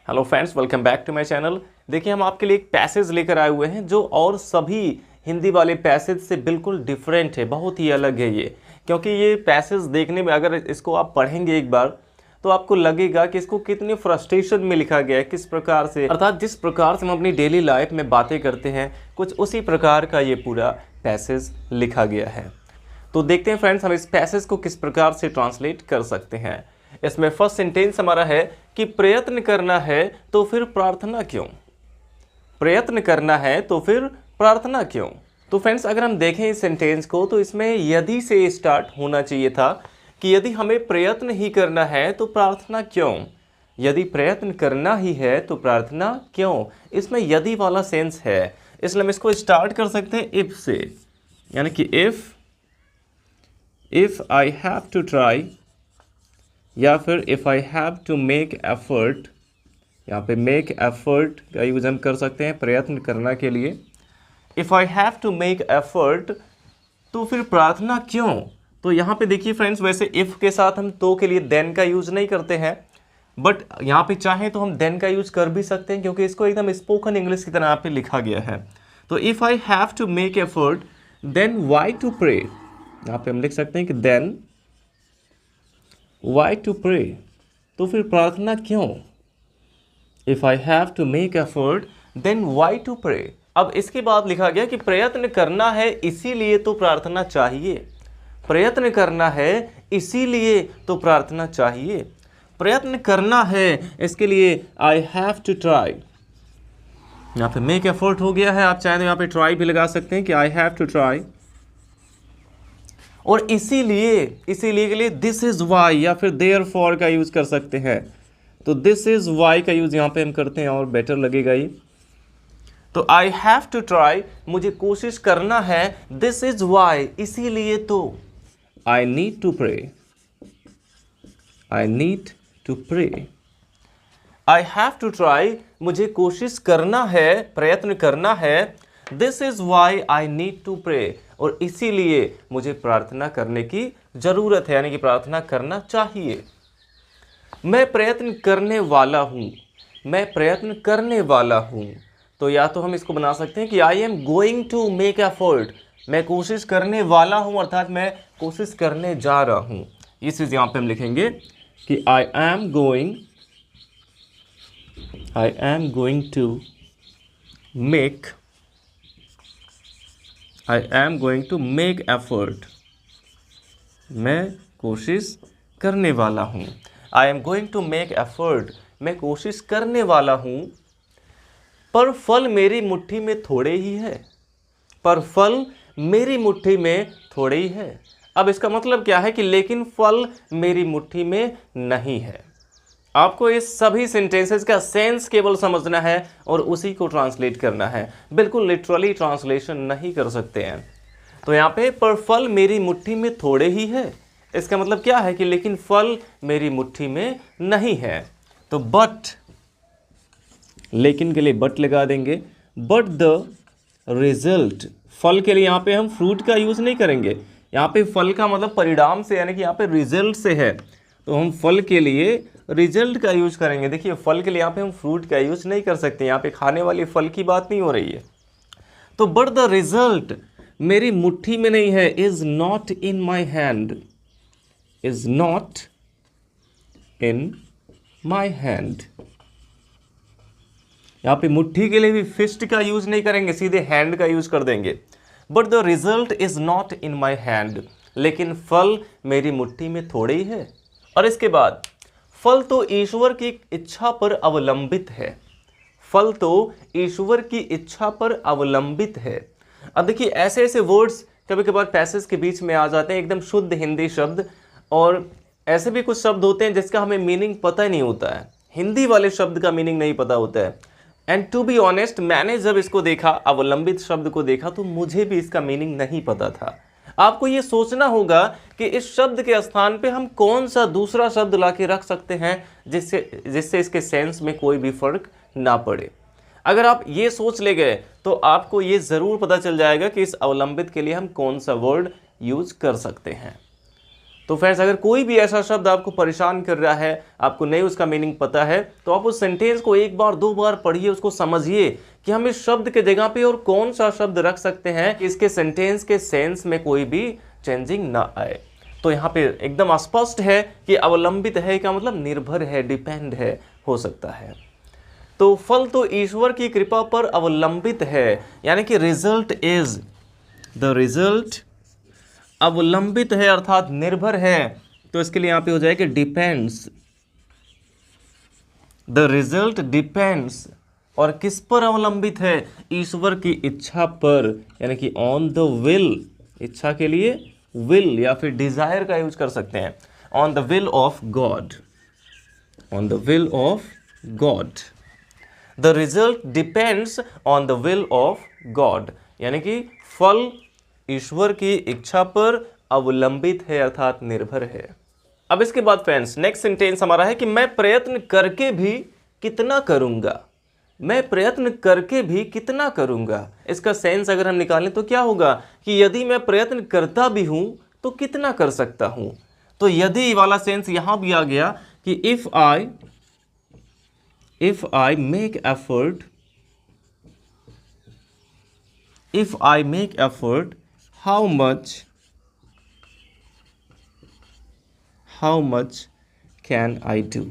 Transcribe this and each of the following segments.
Hello friends, welcome back to my channel. देखिए, हम आपके लिए एक पैसेज लेकर आए हुए हैं जो और सभी हिंदी वाले पैसेज से बिल्कुल डिफरेंट है, बहुत ही अलग है ये। क्योंकि ये पैसेज देखने में, अगर इसको आप पढ़ेंगे एक बार, तो आपको लगेगा कि इसको कितनी फ्रस्ट्रेशन में लिखा गया है, किस प्रकार से, अर्थात जिस प्रकार से हम अपनी डेली लाइफ में बातें करते हैं, कुछ उसी प्रकार का ये पूरा पैसेज लिखा गया है। तो देखते हैं फ्रेंड्स, हम इस पैसेज को किस प्रकार से ट्रांसलेट कर सकते हैं। इसमें फर्स्ट सेंटेंस हमारा है कि प्रयत्न करना है तो फिर प्रार्थना क्यों। प्रयत्न करना है तो फिर प्रार्थना क्यों। तो फ्रेंड्स, अगर हम देखें इस सेंटेंस को, तो इसमें यदि से स्टार्ट होना चाहिए था कि यदि हमें प्रयत्न ही करना है तो प्रार्थना क्यों। यदि प्रयत्न करना ही है तो प्रार्थना क्यों, इसमें यदि वाला सेंस है, इसलिए हम इसको स्टार्ट कर सकते हैं इफ से, यानी कि if I have to try, या फिर if I have to make effort. यहाँ पे मेक एफर्ट का यूज हम कर सकते हैं प्रयत्न करना के लिए। If I have to make effort, तो फिर प्रार्थना क्यों। तो यहाँ पे देखिए फ्रेंड्स, वैसे इफ़ के साथ हम तो के लिए देन का यूज नहीं करते हैं, बट यहाँ पे चाहें तो हम देन का यूज कर भी सकते हैं, क्योंकि इसको एकदम स्पोकन इंग्लिश की तरह यहाँ पे लिखा गया है। तो if I have to make effort then why to pray. यहाँ पे हम लिख सकते हैं कि देन वाई टू प्रे, तो फिर प्रार्थना क्यों। If I have to make effort then why to pray. अब इसके बाद लिखा गया कि प्रयत्न करना है इसीलिए तो प्रार्थना चाहिए। प्रयत्न करना है इसीलिए तो प्रार्थना चाहिए। प्रयत्न करना है, इसके लिए आई हैव टू ट्राई। यहाँ पे मेक एफर्ट हो गया है, आप चाहें तो यहाँ पे ट्राई भी लगा सकते हैं कि आई हैव टू ट्राई। और इसीलिए के लिए दिस इज वाई या फिर देयर फॉर का यूज कर सकते हैं। तो दिस इज वाई का यूज यहाँ पे हम करते हैं और बेटर लगेगा ये। तो आई हैव टू ट्राई, मुझे कोशिश करना है। दिस इज वाई, इसीलिए तो। I need to pray, I need to pray. I have to try, मुझे कोशिश करना है, प्रयत्न करना है। This is why I need to pray, और इसीलिए मुझे प्रार्थना करने की जरूरत है, यानी कि प्रार्थना करना चाहिए। मैं प्रयत्न करने वाला हूं, मैं प्रयत्न करने वाला हूं। तो या तो हम इसको बना सकते हैं कि I am going to make effort, मैं कोशिश करने वाला हूं, अर्थात मैं कोशिश करने जा रहा हूं। ये चीज यहां पे हम लिखेंगे कि I am going to make, I am going to make effort, मैं कोशिश करने वाला हूँ। I am going to make effort, मैं कोशिश करने वाला हूँ। पर फल मेरी मुट्ठी में थोड़े ही है, पर फल मेरी मुट्ठी में थोड़े ही है। अब इसका मतलब क्या है कि लेकिन फल मेरी मुट्ठी में नहीं है। आपको इस सभी सेंटेंसेस का सेंस केवल समझना है और उसी को ट्रांसलेट करना है, बिल्कुल लिटरली ट्रांसलेशन नहीं कर सकते हैं। तो यहाँ पे पर फल मेरी मुट्ठी में थोड़े ही है, इसका मतलब क्या है कि लेकिन फल मेरी मुट्ठी में नहीं है। तो बट, लेकिन के लिए बट लगा देंगे। बट द रिजल्ट, फल के लिए यहाँ पे हम फ्रूट का यूज नहीं करेंगे। यहाँ पे फल का मतलब परिणाम से, यानी कि यहाँ पे रिजल्ट से है, तो हम फल के लिए रिजल्ट का यूज करेंगे। देखिए, फल के लिए यहाँ पे हम फ्रूट का यूज नहीं कर सकते, यहाँ पे खाने वाले फल की बात नहीं हो रही है। तो बट द रिजल्ट मेरी मुट्ठी में नहीं है, is not in my hand, is not in my hand. यहाँ पे मुट्ठी के लिए भी फिस्ट का यूज नहीं करेंगे, सीधे हैंड का यूज कर देंगे। But the result is not in my hand, लेकिन फल मेरी मुट्ठी में थोड़े ही है। और इसके बाद फल तो ईश्वर की इच्छा पर अवलंबित है, फल तो ईश्वर की इच्छा पर अवलंबित है। अब देखिए, ऐसे ऐसे वर्ड्स कभी कभार पैसेज के बीच में आ जाते हैं, एकदम शुद्ध हिंदी शब्द, और ऐसे भी कुछ शब्द होते हैं जिसका हमें मीनिंग पता ही नहीं होता है, हिंदी वाले शब्द का मीनिंग नहीं पता होता है। एंड टू बी ऑनेस्ट, मैंने जब इसको देखा, अवलंबित शब्द को देखा, तो मुझे भी इसका मीनिंग नहीं पता था। आपको ये सोचना होगा कि इस शब्द के स्थान पे हम कौन सा दूसरा शब्द लाके रख सकते हैं जिससे इसके सेंस में कोई भी फर्क ना पड़े। अगर आप ये सोच ले गए तो आपको ये ज़रूर पता चल जाएगा कि इस अवलंबित के लिए हम कौन सा वर्ड यूज कर सकते हैं। तो फ्रेंड्स अगर कोई भी ऐसा शब्द आपको परेशान कर रहा है, आपको नहीं उसका मीनिंग पता है, तो आप उस सेंटेंस को एक बार दो बार पढ़िए, उसको समझिए कि हम इस शब्द के जगह पे और कौन सा शब्द रख सकते हैं कि इसके सेंटेंस के सेंस में कोई भी चेंजिंग ना आए। तो यहाँ पे एकदम स्पष्ट है कि अवलंबित है का मतलब निर्भर है, डिपेंड है, हो सकता है। तो फल तो ईश्वर की कृपा पर अवलंबित है, यानी कि रिजल्ट इज, द रिजल्ट अवलंबित है अर्थात निर्भर है। तो इसके लिए यहां पे हो जाएगा डिपेंड्स, द रिजल्ट डिपेंड्स। और किस पर अवलंबित है? ईश्वर की इच्छा पर, यानी कि ऑन द विल, इच्छा के लिए विल या फिर डिजायर का यूज कर सकते हैं, on the will of God, on the will of God. The result depends on the will of God, यानी कि फल ईश्वर की इच्छा पर अवलंबित है अर्थात निर्भर है। अब इसके बाद फ्रेंड्स नेक्स्ट सेंटेंस हमारा है कि मैं प्रयत्न करके भी कितना करूंगा, मैं प्रयत्न करके भी कितना करूंगा। इसका सेंस अगर हम निकालें तो क्या होगा कि यदि मैं प्रयत्न करता भी हूं तो कितना कर सकता हूं। तो यदि वाला सेंस यहां भी आ गया कि if I make effort, if I make effort how much can I do.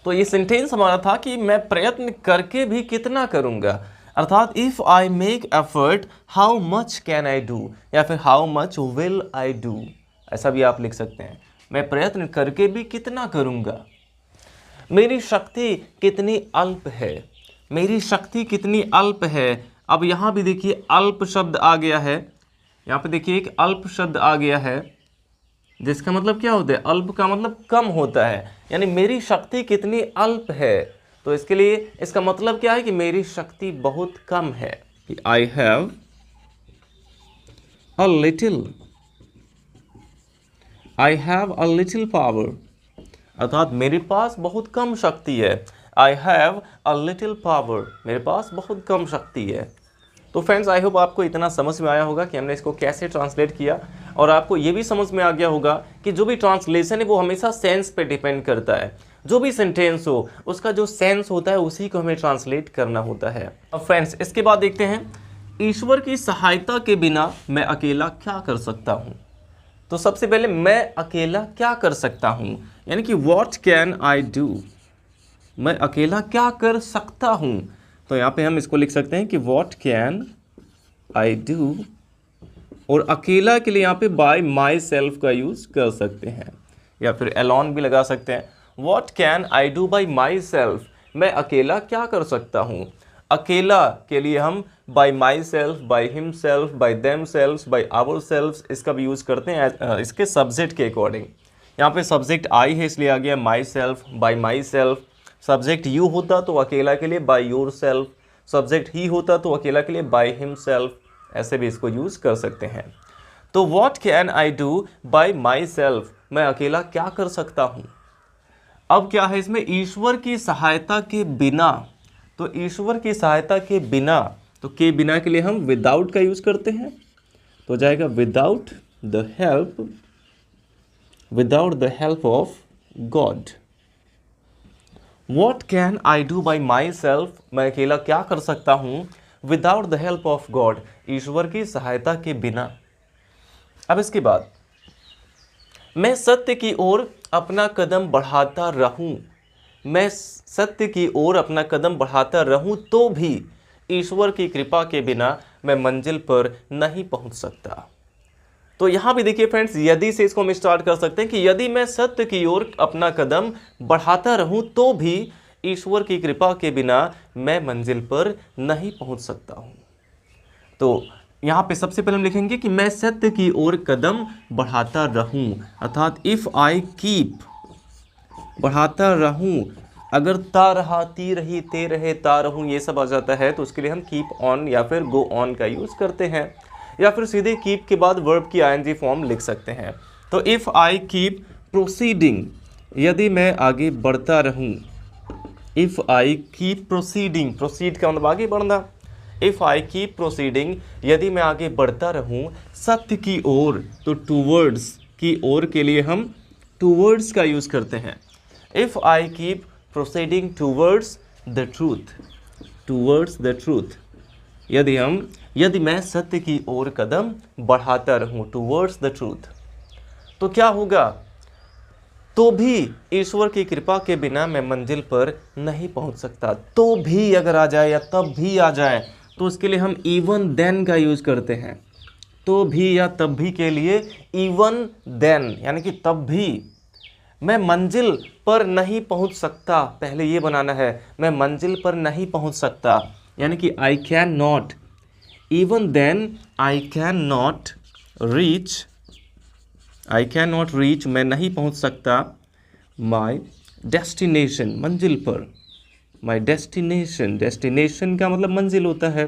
तो ये सेंटेंस हमारा था कि मैं प्रयत्न करके भी कितना करूंगा, अर्थात if I make effort how much can I do, या फिर how much will I do, ऐसा भी आप लिख सकते हैं। मैं प्रयत्न करके भी कितना करूंगा, मेरी शक्ति कितनी अल्प है, मेरी शक्ति कितनी अल्प है। अब यहां भी देखिए अल्प शब्द आ गया है, यहां पे देखिए एक अल्प शब्द आ गया है, जिसका मतलब क्या होता है? अल्प का मतलब कम होता है, यानी मेरी शक्ति कितनी अल्प है। तो इसके लिए इसका मतलब क्या है कि मेरी शक्ति बहुत कम है, कि I have a little power, अर्थात मेरे पास बहुत कम शक्ति है। I have a little power, मेरे पास बहुत कम शक्ति है। तो फ्रेंड्स आई होप आपको इतना समझ में आया होगा कि हमने इसको कैसे ट्रांसलेट किया, और आपको ये भी समझ में आ गया होगा कि जो भी ट्रांसलेशन है वो हमेशा सेंस पे डिपेंड करता है। जो भी सेंटेंस हो उसका जो सेंस होता है उसी को हमें ट्रांसलेट करना होता है। अब फ्रेंड्स इसके बाद देखते हैं, ईश्वर की सहायता के बिना मैं अकेला क्या कर सकता हूँ। तो सबसे पहले मैं अकेला क्या कर सकता हूँ, यानी कि व्हाट कैन आई डू, मैं अकेला क्या कर सकता हूँ। तो यहाँ पे हम इसको लिख सकते हैं कि व्हाट कैन आई डू, और अकेला के लिए यहाँ पे बाय माई सेल्फ का यूज कर सकते हैं, या फिर अलोन भी लगा सकते हैं। What can I do by my self, मैं अकेला क्या कर सकता हूँ। अकेला के लिए हम by myself, by himself, by themself, by ourself, इसका भी यूज करते हैं इसके सब्जेक्ट के अकॉर्डिंग। यहाँ पे सब्जेक्ट आई है इसलिए आ गया my self, bye my self. Subject you होता तो अकेला के लिए बाय योर सेल्फ, सब्जेक्ट ही होता तो अकेला के लिए बाय हिम सेल्फ, ऐसे भी इसको यूज कर सकते हैं। तो what can I do by my self, मैं अकेला क्या कर सकता हूँ। अब क्या है इसमें, ईश्वर की सहायता के बिना, तो ईश्वर की सहायता के बिना, तो के बिना के लिए हम विदाउट का यूज करते हैं, तो जाएगा without the help of God. What can I do by myself, मैं अकेला क्या कर सकता हूँ, without the help of God, ईश्वर की सहायता के बिना। अब इसके बाद, मैं सत्य की ओर अपना कदम बढ़ाता रहूं, मैं सत्य की ओर अपना कदम बढ़ाता रहूं तो भी ईश्वर की कृपा के बिना मैं मंजिल पर नहीं पहुंच सकता। तो यहां भी देखिए फ्रेंड्स, यदि से इसको हम स्टार्ट कर सकते हैं कि यदि मैं सत्य की ओर अपना कदम बढ़ाता रहूं तो भी ईश्वर की कृपा के बिना मैं मंजिल पर नहीं पहुंच सकता हूं। तो यहाँ पे सबसे पहले हम लिखेंगे कि मैं सत्य की ओर कदम बढ़ाता रहूं, अर्थात इफ आई कीप, बढ़ाता रहूं। अगर ता रहा, ती रही, ते रहे, ता रहूं ये सब आ जाता है तो उसके लिए हम कीप ऑन या फिर गो ऑन का यूज करते हैं, या फिर सीधे कीप के बाद वर्ब की आईएनजी फॉर्म लिख सकते हैं। तो इफ आई कीप प्रोसीडिंग, यदि मैं आगे बढ़ता रहूं, if I keep proceeding, proceed का मतलब आगे बढ़ना, इफ़ आई कीप प्रोसीडिंग, यदि मैं आगे बढ़ता रहूं सत्य की ओर, तो टूवर्ड्स की ओर के लिए हम टूवर्ड्स का यूज़ करते हैं। If I keep proceeding towards the truth, towards the truth, यदि मैं सत्य की ओर कदम बढ़ाता रहूं, टूवर्ड्स द ट्रूथ, तो क्या होगा? तो भी ईश्वर की कृपा के बिना मैं मंजिल पर नहीं पहुंच सकता। तो भी अगर आ जाए या तब भी आ जाए, तो उसके लिए हम इवन देन का यूज़ करते हैं। तो भी या तब भी के लिए इवन देन, यानी कि तब भी मैं मंजिल पर नहीं पहुंच सकता, पहले ये बनाना है, मैं मंजिल पर नहीं पहुंच सकता, यानी कि I cannot, even then I cannot reach, I cannot reach, मैं नहीं पहुंच सकता, माई डेस्टिनेशन, मंजिल पर, माई डेस्टिनेशन, डेस्टिनेशन का मतलब मंजिल होता है।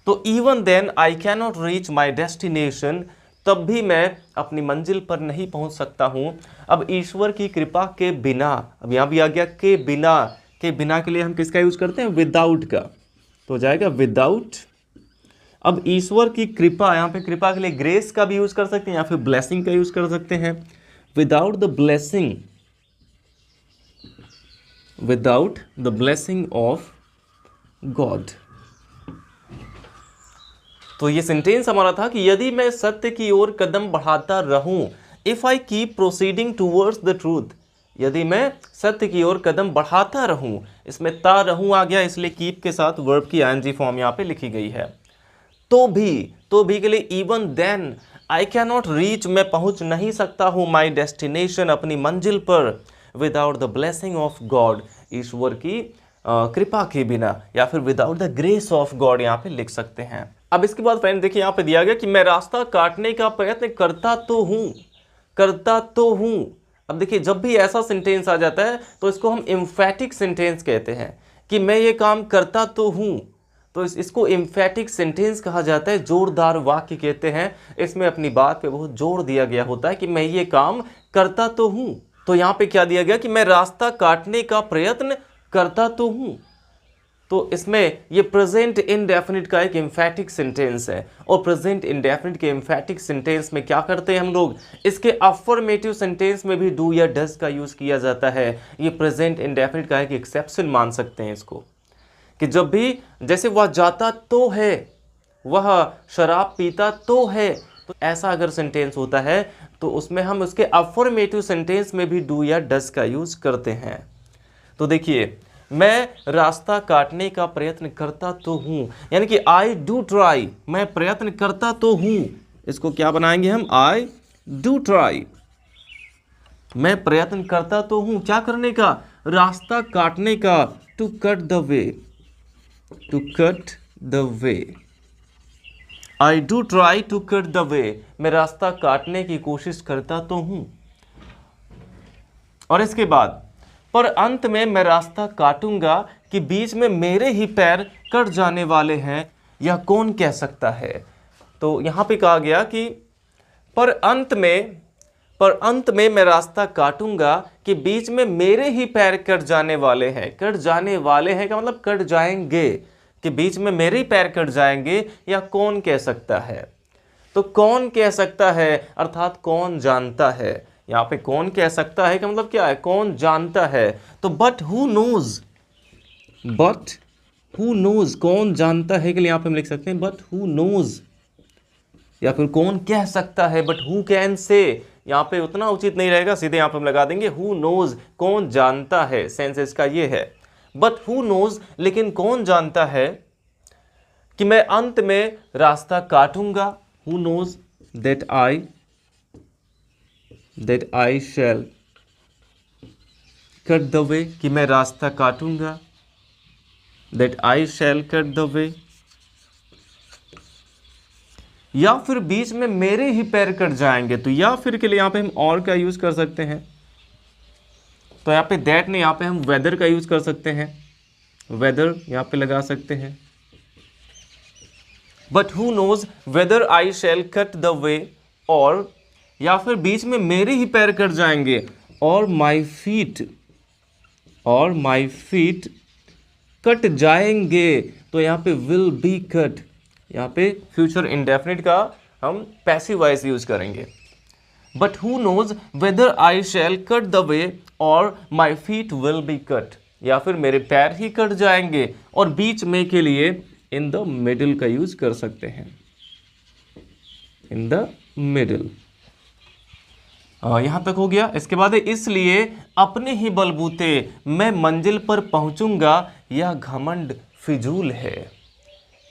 तो even then I cannot reach my destination, तब भी मैं अपनी मंजिल पर नहीं पहुंच सकता हूं। अब ईश्वर की कृपा के बिना, अब यहां भी आ गया के बिना, के बिना के लिए हम किसका यूज करते हैं? विदाउट का, तो हो जाएगा विदाउट। अब ईश्वर की कृपा, यहाँ पे कृपा के लिए ग्रेस का भी यूज कर सकते हैं या फिर ब्लेसिंग का यूज कर सकते हैं। Without the blessing, without the blessing of God. तो ये सेंटेंस हमारा था कि यदि मैं सत्य की ओर कदम बढ़ाता रहूं, if I keep proceeding towards the truth, यदि मैं सत्य की ओर कदम बढ़ाता रहूं, इसमें ता रहूं आ गया, इसलिए कीप के साथ वर्ब की आईएनजी फॉर्म यहाँ पे लिखी गई है। तो भी के लिए even then I cannot reach, मैं पहुंच नहीं सकता हूं, माई डेस्टिनेशन, अपनी मंजिल पर, without the blessing of God, ईश्वर की कृपा के बिना, या फिर without the grace of God यहाँ पे लिख सकते हैं। अब इसके बाद फ्रेंड देखिए यहाँ पे दिया गया कि मैं रास्ता काटने का प्रयत्न करता तो हूं। अब देखिए जब भी ऐसा सेंटेंस आ जाता है तो इसको हम एम्फैटिक सेंटेंस कहते हैं, कि मैं ये काम करता तो हूं, तो इसको एम्फैटिक सेंटेंस कहा जाता है, जोरदार वाक्य कहते हैं। इसमें अपनी बात पे बहुत जोर दिया गया होता है कि मैं ये काम करता तो हूं। तो यहाँ पे क्या दिया गया कि मैं रास्ता काटने का प्रयत्न करता तो हूं, तो इसमें ये प्रेजेंट इंडेफिनिट का एक एम्फैटिक सेंटेंस है, और प्रेजेंट इंडेफिनिट के एम्फैटिक सेंटेंस में क्या करते हैं हम लोग, इसके अफर्मेटिव सेंटेंस में भी डू या डज का यूज किया जाता है। ये प्रेजेंट इंडेफिनिट का एक एक्सेप्शन मान सकते हैं इसको, कि जब भी जैसे वह जाता तो है, वह शराब पीता तो है, तो ऐसा अगर सेंटेंस होता है तो उसमें हम उसके अफर्मेटिव सेंटेंस में भी डू या डज का यूज करते हैं। तो देखिए मैं रास्ता काटने का प्रयत्न करता तो हूं, यानी कि आई डू ट्राई, मैं प्रयत्न करता तो हूं, इसको क्या बनाएंगे हम, आई डू ट्राई, मैं प्रयत्न करता तो हूं, क्या करने का, रास्ता काटने का, to cut the way, to cut the way, I do try to cut the way, मैं रास्ता काटने की कोशिश करता तो हूं। और इसके बाद पर अंत में मैं रास्ता काटूंगा कि बीच में मेरे ही पैर कट जाने वाले हैं, यह कौन कह सकता है। तो यहाँ पे कहा गया कि पर अंत में मैं रास्ता काटूंगा कि बीच में मेरे ही पैर कट जाने वाले हैं। कट जाने वाले हैं का मतलब कट जाएंगे, कि बीच में मेरे ही पैर कट जाएंगे, या कौन कह सकता है। तो कौन कह सकता है अर्थात कौन जानता है, यहाँ पे कौन कह सकता है का मतलब क्या है, कौन जानता है। तो बट हु नोज, कौन जानता है के लिए यहाँ पे हम लिख सकते हैं बट हु नोज, या फिर कौन कह सकता है बट हु कैन से, यहाँ पे उतना उचित नहीं रहेगा, सीधे यहाँ पे हम लगा देंगे हु नोज, कौन जानता है, सेंस इसका ये है। बट हु नोज, लेकिन कौन जानता है कि मैं अंत में रास्ता काटूंगा, who knows that I shall cut the way, कि मैं रास्ता काटूंगा, that I shall cut the way, या फिर बीच में मेरे ही पैर कट जाएंगे। तो या फिर के लिए यहाँ पे हम और का यूज कर सकते हैं, तो यहाँ पे दैट ने यहाँ पे हम वेदर का यूज कर सकते हैं, वेदर यहाँ पे लगा सकते हैं। But who knows whether I shall cut the way, और या फिर बीच में मेरे ही पैर कट जाएंगे, और माई फीट कट जाएंगे, तो यहाँ पे विल बी कट, यहाँ पे फ्यूचर इंडेफिनिट का हम पैसिव वॉइस यूज करेंगे। But who knows whether I shall cut the way or my feet will be cut, या फिर मेरे पैर ही कट जाएंगे, और बीच में के लिए इन द मिडिल का यूज कर सकते हैं, इन द मिडिल। यहां तक हो गया। इसके बाद है इसलिए अपने ही बलबूते मैं मंजिल पर पहुंचूंगा, यह घमंड फिजूल है।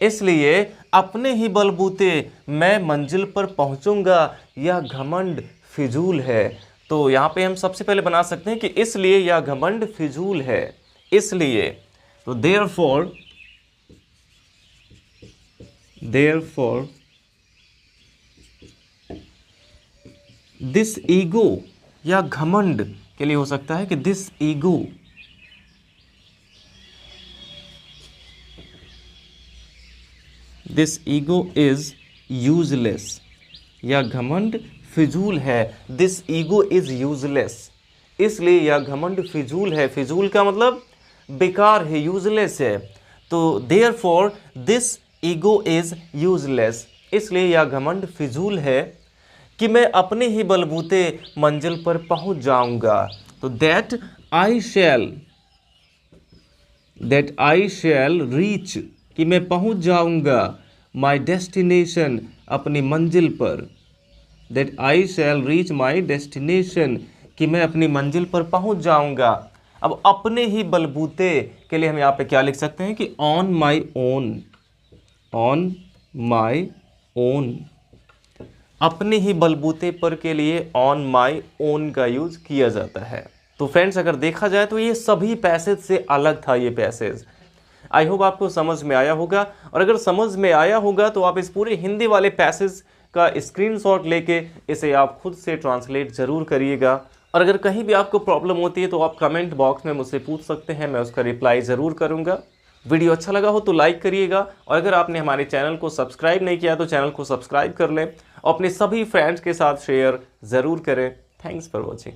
इसलिए अपने ही बलबूते मैं मंजिल पर पहुंचूंगा, यह घमंड फिजूल है। तो यहाँ पे हम सबसे पहले बना सकते हैं कि इसलिए यह घमंड फिजूल है, इसलिए। तो देयरफॉर दिस ईगो, या घमंड के लिए हो सकता है कि दिस ईगो इज यूजलेस, या घमंड फिजूल है। दिस ईगो इज यूजलेस, इसलिए यह घमंड फिजूल है। फिजूल का मतलब बेकार है, यूजलेस है। तो therefore this ego is useless, इसलिए यह घमंड फिजूल है कि मैं अपने ही बलबूते मंजिल पर पहुंच जाऊंगा। तो दैट आई शैल रीच, कि मैं पहुंच जाऊंगा, माई डेस्टिनेशन, अपनी मंजिल पर। That I shall reach my destination, कि मैं अपनी मंजिल पर पहुंच जाऊंगा। अब अपने ही बलबूते के लिए हम यहाँ पे क्या लिख सकते हैं कि ऑन माई ओन। अपने ही बलबूते पर के लिए ऑन माई ओन का यूज किया जाता है। तो फ्रेंड्स, अगर देखा जाए तो ये सभी पैसेज से अलग था ये पैसेज। आई होप आपको समझ में आया होगा, और अगर समझ में आया होगा तो आप इस पूरे हिंदी वाले पैसेज का स्क्रीनशॉट लेके इसे आप खुद से ट्रांसलेट जरूर करिएगा। और अगर कहीं भी आपको प्रॉब्लम होती है तो आप कमेंट बॉक्स में मुझसे पूछ सकते हैं, मैं उसका रिप्लाई ज़रूर करूंगा। वीडियो अच्छा लगा हो तो लाइक करिएगा, और अगर आपने हमारे चैनल को सब्सक्राइब नहीं किया तो चैनल को सब्सक्राइब कर लें, और अपने सभी फ्रेंड्स के साथ शेयर ज़रूर करें। Thanks for watching.